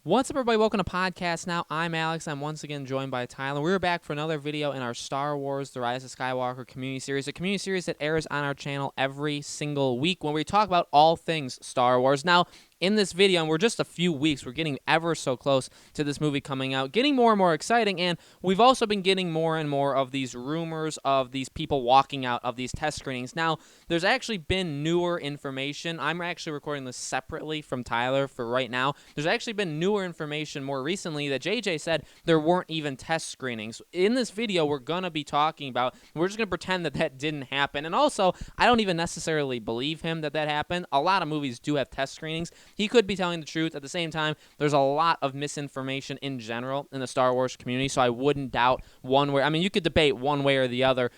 What's up, everybody? Welcome to Podcast Now. I'm Alex. I'm once again joined by Tyler. We're back for another video in our Star Wars The Rise of Skywalker community series, a community series that airs on our channel every single week when we talk about all things Star Wars. Now, in this video, and we're just a few weeks, we're getting ever so close to this movie coming out, getting more and more exciting, and we've also been getting more and more of these rumors of these people walking out of these test screenings. Now, there's actually been newer information. I'm actually recording this separately from Tyler for right now. There's actually been newer information more recently that JJ said there weren't even test screenings. In this video, we're going to be talking about, we're just going to pretend that that didn't happen, and also, I don't even necessarily believe him that that happened. A lot of movies do have test screenings. He could be telling the truth. At the same time, there's a lot of misinformation in general in the Star Wars community, so I wouldn't doubt one way. I mean, you could debate one way or the other,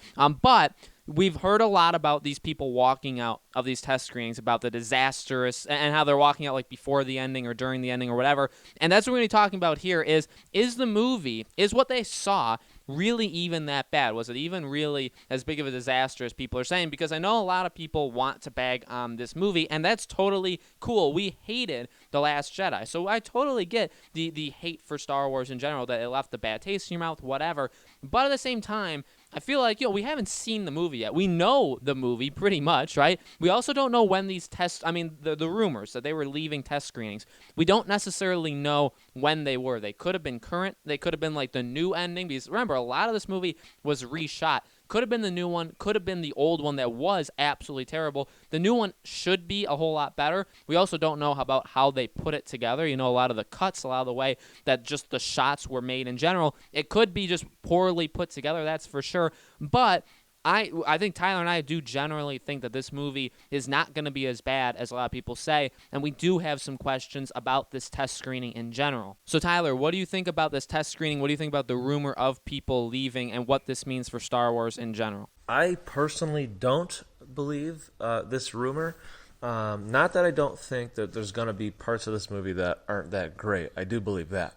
but we've heard a lot about these people walking out of these test screenings, about the disastrous, and how they're walking out like before the ending or during the ending or whatever. And that's what we're going to be talking about here is the movie, is what they saw really even that bad? Was it even really as big of a disaster as people are saying? Because I know a lot of people want to bag on this movie, and that's totally cool. We hated The Last Jedi, so I totally get the hate for Star Wars in general, that it left a bad taste in your mouth, whatever. But at the same time, I feel like, we haven't seen the movie yet. We know the movie pretty much, right? We also don't know when these tests, the rumors that they were leaving test screenings, we don't necessarily know when they were. They could have been current. They could have been like the new ending, because remember, a lot of this movie was reshot. Could have been the new one, could have been the old one that was absolutely terrible. The new one should be a whole lot better. We also don't know about how they put it together. A lot of the cuts, a lot of the way that just the shots were made in general. It could be just poorly put together, that's for sure. But I think Tyler and I do generally think that this movie is not going to be as bad as a lot of people say, and we do have some questions about this test screening in general. So Tyler, what do you think about this test screening? What do you think about the rumor of people leaving and what this means for Star Wars in general? I personally don't believe this rumor. Not that I don't think that there's going to be parts of this movie that aren't that great. I do believe that.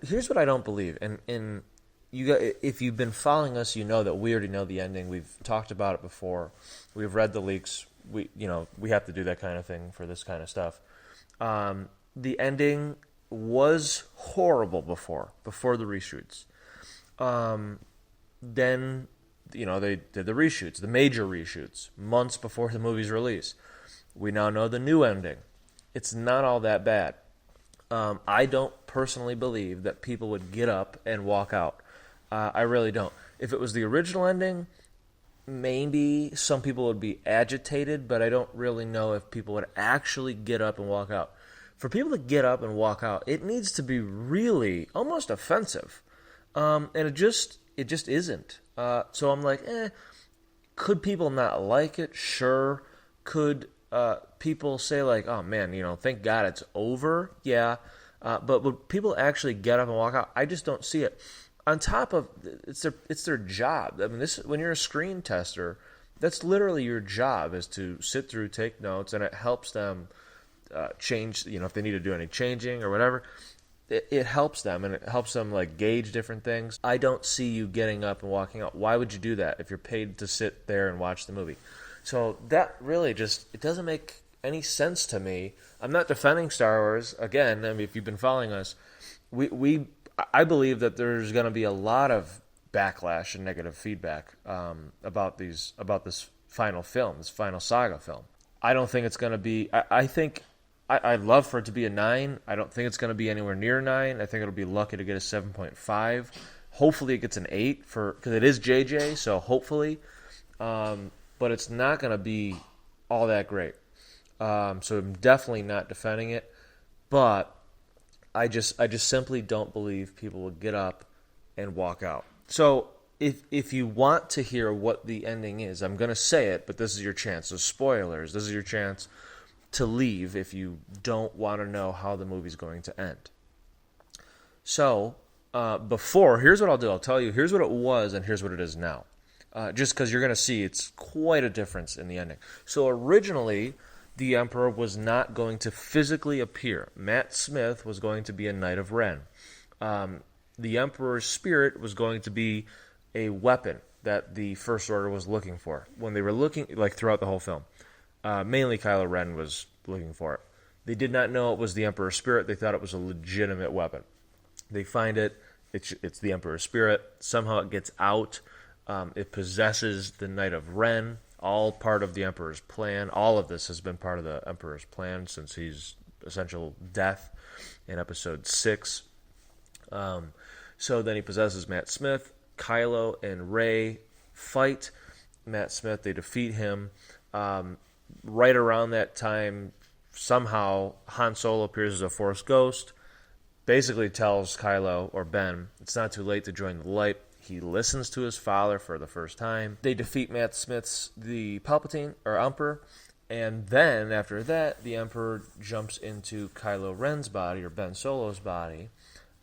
Here's what I don't believe, and if you've been following us, you know that we already know the ending. We've talked about it before. We've read the leaks. We have to do that kind of thing for this kind of stuff. The ending was horrible before the reshoots. Then, they did the reshoots, the major reshoots, months before the movie's release. We now know the new ending. It's not all that bad. I don't personally believe that people would get up and walk out. I really don't. If it was the original ending, maybe some people would be agitated, but I don't really know if people would actually get up and walk out. For people to get up and walk out, it needs to be really almost offensive, and it just isn't. So I'm like, could people not like it? Sure. Could people say like, oh man, thank God it's over? Yeah. But would people actually get up and walk out? I just don't see it. On top of it's their job. I mean, when you're a screen tester, that's literally your job, is to sit through, take notes, and it helps them change. If they need to do any changing or whatever, it helps them, and it helps them like gauge different things. I don't see you getting up and walking out. Why would you do that if you're paid to sit there and watch the movie? So that really it doesn't make any sense to me. I'm not defending Star Wars. Again, if you've been following us, I believe that there's going to be a lot of backlash and negative feedback about this final film, this final saga film. I don't think it's going to be. I think I'd love for it to be a 9. I don't think it's going to be anywhere near 9. I think it'll be lucky to get a 7.5. Hopefully, it gets an 8 because it is JJ. So hopefully, but it's not going to be all that great. So I'm definitely not defending it, but I just simply don't believe people will get up and walk out. So if you want to hear what the ending is, I'm going to say it, but this is your chance. So spoilers, this is your chance to leave if you don't want to know how the movie's going to end. So here's what I'll do. I'll tell you, here's what it was and here's what it is now. Just because you're going to see it's quite a difference in the ending. So originally, the Emperor was not going to physically appear. Matt Smith was going to be a Knight of Ren. The Emperor's spirit was going to be a weapon that the First Order was looking for. When they were looking, like throughout the whole film, mainly Kylo Ren was looking for it. They did not know it was the Emperor's spirit. They thought it was a legitimate weapon. They find it. It's the Emperor's spirit. Somehow it gets out. It possesses the Knight of Ren. All part of the Emperor's plan. All of this has been part of the Emperor's plan since his essential death in Episode 6. So then he possesses Matt Smith. Kylo and Rey fight Matt Smith. They defeat him. Right around that time, somehow Han Solo appears as a Force ghost, basically tells Kylo, or Ben, it's not too late to join the light. He listens to his father for the first time. They defeat Matt Smith's the Palpatine, or Emperor, and then, after that, the Emperor jumps into Kylo Ren's body, or Ben Solo's body,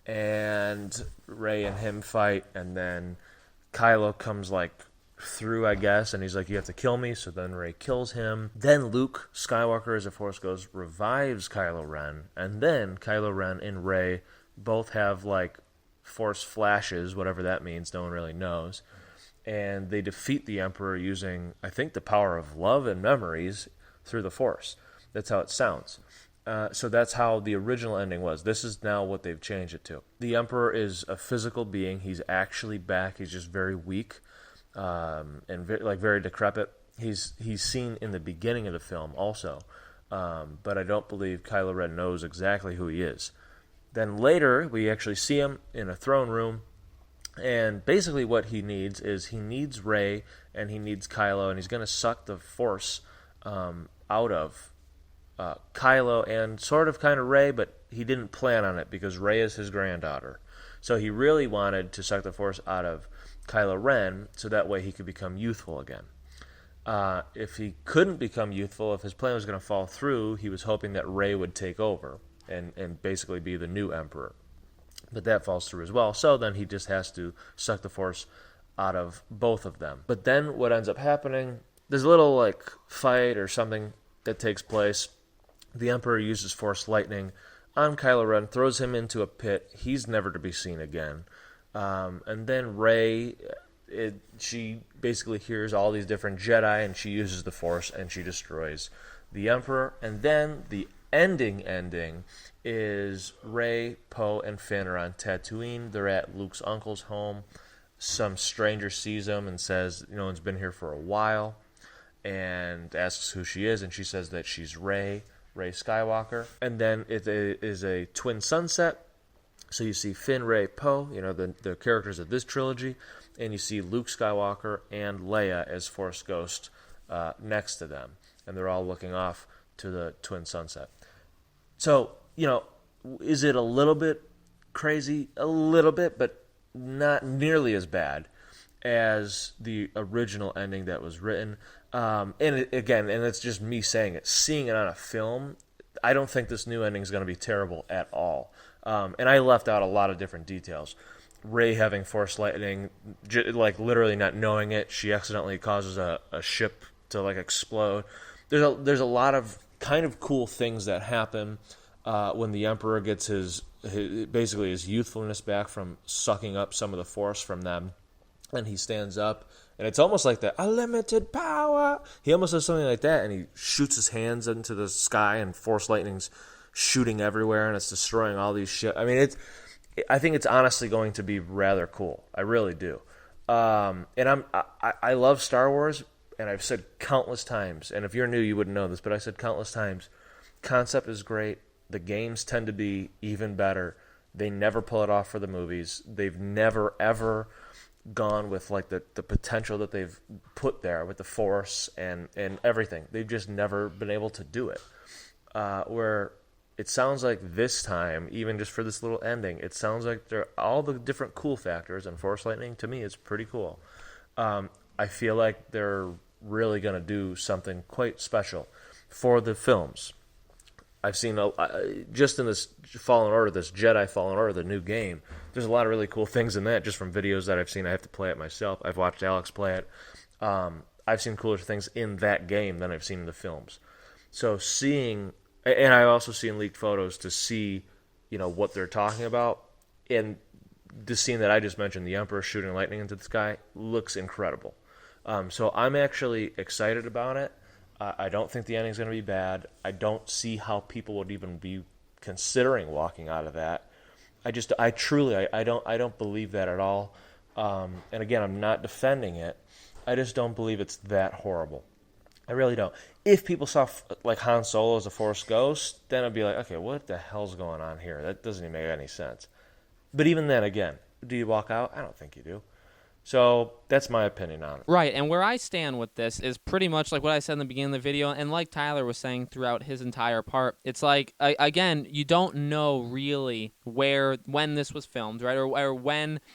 and Rey and him fight, and then Kylo comes, through, I guess, and he's like, you have to kill me, so then Rey kills him. Then Luke Skywalker, as a Force ghost, revives Kylo Ren, and then Kylo Ren and Rey both have, Force flashes, whatever that means, no one really knows, and they defeat the Emperor using, I think, the power of love and memories through the Force. That's how it sounds. So that's how the original ending was. This is now what they've changed it to. The Emperor is a physical being. He's actually back. He's just very weak. And very decrepit. He's seen in the beginning of the film also, but I don't believe Kylo Ren knows exactly who he is. Then later, we actually see him in a throne room, and basically what he needs is he needs Rey and he needs Kylo, and he's going to suck the Force out of Kylo and sort of kind of Rey, but he didn't plan on it because Rey is his granddaughter. So he really wanted to suck the Force out of Kylo Ren, so that way he could become youthful again. If he couldn't become youthful, if his plan was going to fall through, he was hoping that Rey would take over and basically be the new Emperor. But that falls through as well, so then he just has to suck the Force out of both of them. But then what ends up happening, there's a little fight or something that takes place. The Emperor uses Force lightning on Kylo Ren, throws him into a pit. He's never to be seen again. And then Rey, she basically hears all these different Jedi, and she uses the Force, and she destroys the Emperor. And then the ending is Rey, Poe, and Finn are on Tatooine. They're at Luke's uncle's home. Some stranger sees them and says, no one's been here for a while, and asks who she is, and she says that she's Rey Skywalker. And then it is a twin sunset. So you see Finn, Rey, Poe, the characters of this trilogy, and you see Luke Skywalker and Leia as Force Ghost next to them. And they're all looking off to the twin sunset. So, is it a little bit crazy? A little bit, but not nearly as bad as the original ending that was written. And it's just me saying it. Seeing it on a film, I don't think this new ending is going to be terrible at all. And I left out a lot of different details. Rey having Force lightning, literally not knowing it, she accidentally causes a ship to explode. There's a lot of kind of cool things that happen when the Emperor gets his youthfulness back from sucking up some of the Force from them, and he stands up, and it's almost like the unlimited power. He almost does something like that, and he shoots his hands into the sky, and Force lightning's shooting everywhere, and it's destroying all these shit. I mean, I think it's honestly going to be rather cool. I really do. And I love Star Wars, and I've said countless times, and if you're new, you wouldn't know this, but I said countless times, concept is great. The games tend to be even better. They never pull it off for the movies. They've never, ever gone with the potential that they've put there with the Force and everything. They've just never been able to do it. Where it sounds like this time, even just for this little ending, it sounds like all the different cool factors, and Force lightning, to me, is pretty cool. I feel like they're really going to do something quite special for the films. I've seen, just in this Fallen Order, this Jedi Fallen Order, the new game, there's a lot of really cool things in that, just from videos that I've seen. I have to play it myself. I've watched Alex play it. I've seen cooler things in that game than I've seen in the films. So seeing, and I've also seen leaked photos to see, what they're talking about. And the scene that I just mentioned, the Emperor shooting lightning into the sky, looks incredible. So I'm actually excited about it. I don't think the ending's going to be bad. I don't see how people would even be considering walking out of that. I truly, I don't believe that at all. And again, I'm not defending it. I just don't believe it's that horrible. I really don't. If people saw like Han Solo as a Force ghost, then I'd be like, okay, what the hell's going on here? That doesn't even make any sense. But even then, again, do you walk out? I don't think you do. So that's my opinion on it. Right, and where I stand with this is pretty much like what I said in the beginning of the video, and like Tyler was saying throughout his entire part. It's like, again, you don't know really when this was filmed, right, or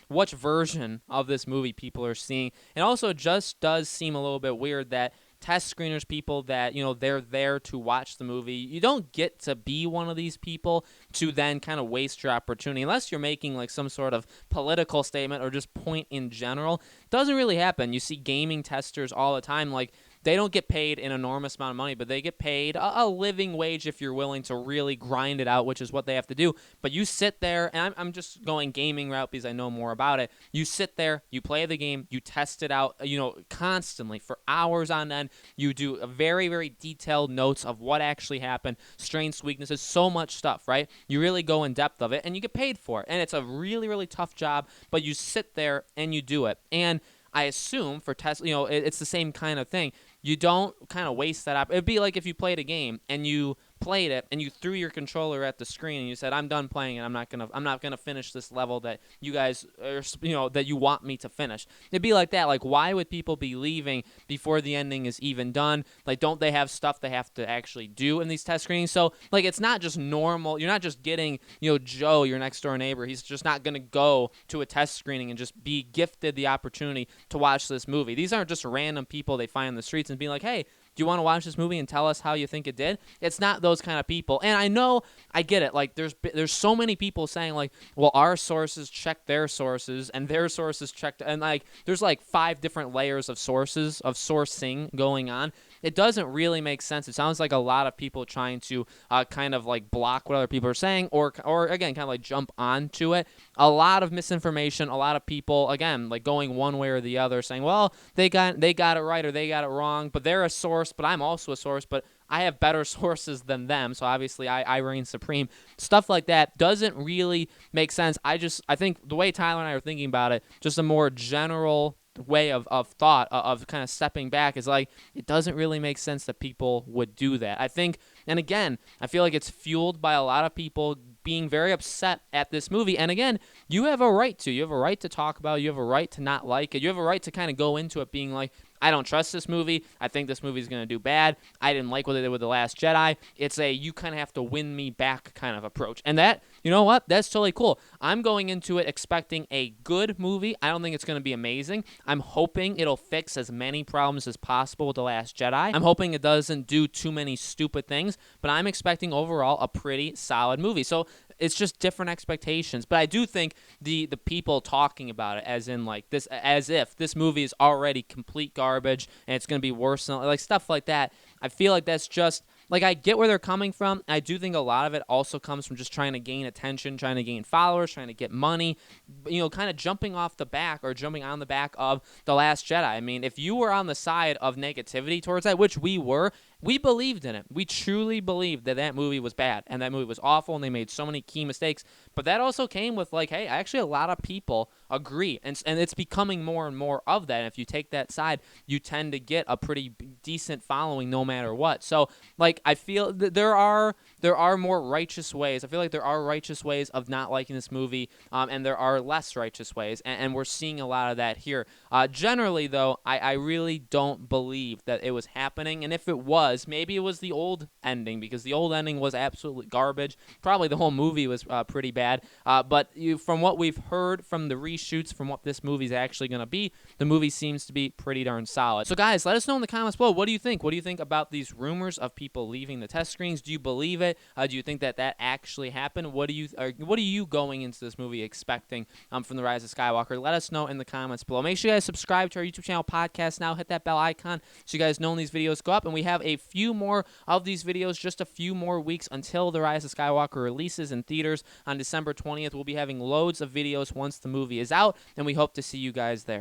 which version of this movie people are seeing. And also, it just does seem a little bit weird that test screeners, people that, they're there to watch the movie, you don't get to be one of these people to then kind of waste your opportunity unless you're making like some sort of political statement or just point in general. Doesn't really happen. You see gaming testers all the time, like they don't get paid an enormous amount of money, but they get paid a living wage if you're willing to really grind it out, which is what they have to do. But you sit there, and I'm just going gaming route because I know more about it. You sit there, you play the game, you test it out, constantly for hours on end. You do a very, very detailed notes of what actually happened, strengths, weaknesses, so much stuff, right? You really go in depth of it, and you get paid for it. And it's a really, really tough job, but you sit there and you do it. And I assume for test, it's the same kind of thing. You don't kind of waste that up. It'd be like if you played a game and you played it and you threw your controller at the screen and you said, "I'm done playing it. I'm not gonna finish this level that you guys are, that you want me to finish." It'd be like that. Like, why would people be leaving before the ending is even done? Like, don't they have stuff they have to actually do in these test screenings? So, like, it's not just normal. You're not just getting, Joe, your next door neighbor. He's just not gonna go to a test screening and just be gifted the opportunity to watch this movie. These aren't just random people they find in the streets and being like, "Hey, do you want to watch this movie and tell us how you think it did?" It's not those kind of people. And I know, I get it. Like, there's so many people saying, like, well, our sources checked their sources and their sources checked. And, like, there's, like, 5 different layers of sources, of sourcing going on. It doesn't really make sense. It sounds like a lot of people trying to kind of, like, block what other people are saying or again, kind of, like, jump onto it. A lot of misinformation, a lot of people, again, like, going one way or the other, saying, well, they got it right or they got it wrong, but they're a source, but I'm also a source, but I have better sources than them, so obviously I reign supreme. Stuff like that doesn't really make sense. I think the way Tyler and I are thinking about it, just a more general way of thought of kind of stepping back is like, it doesn't really make sense that people would do that. I think, and again, I feel like it's fueled by a lot of people being very upset at this movie. And again, you have a right to. You have a right to talk about it. You have a right to not like it. You have a right to kind of go into it being like, I don't trust this movie. I think this movie is going to do bad. I didn't like what they did with The Last Jedi. It's a you kind of have to win me back kind of approach. And that, you know what? That's totally cool. I'm going into it expecting a good movie. I don't think it's going to be amazing. I'm hoping it'll fix as many problems as possible with The Last Jedi. I'm hoping it doesn't do too many stupid things, but I'm expecting overall a pretty solid movie. So it's just different expectations. But I do think the people talking about it as in like this, as if this movie is already complete garbage and it's going to be worse than like stuff like that. I feel like that's just like, I get where they're coming from. I do think a lot of it also comes from just trying to gain attention, trying to gain followers, trying to get money, kind of jumping off the back or jumping on the back of The Last Jedi. I mean, if you were on the side of negativity towards that, which we were, we believed in it. We truly believed that that movie was bad and that movie was awful and they made so many key mistakes. But that also came with like, hey, actually a lot of people agree. And it's becoming more and more of that. And if you take that side, you tend to get a pretty decent following no matter what. So like, I feel that there are more righteous ways. I feel like there are righteous ways of not liking this movie, and there are less righteous ways. And we're seeing a lot of that here. Generally, though, I really don't believe that it was happening. And if it was, maybe it was the old ending, because the old ending was absolutely garbage. Probably the whole movie was pretty bad. But from what we've heard from the reshoots, from what this movie's actually going to be, the movie seems to be pretty darn solid. So guys, let us know in the comments below. What do you think? What do you think about these rumors of people leaving the test screens? Do you believe it? Do you think that actually happened? What are you going into this movie expecting from The Rise of Skywalker? Let us know in the comments below. Make sure you guys subscribe to our YouTube channel, Podcast Now. Hit that bell icon so you guys know when these videos go up. And we have a few more of these videos, just a few more weeks until The Rise of Skywalker releases in theaters on December 20th. We'll be having loads of videos once the movie is out, and we hope to see you guys there.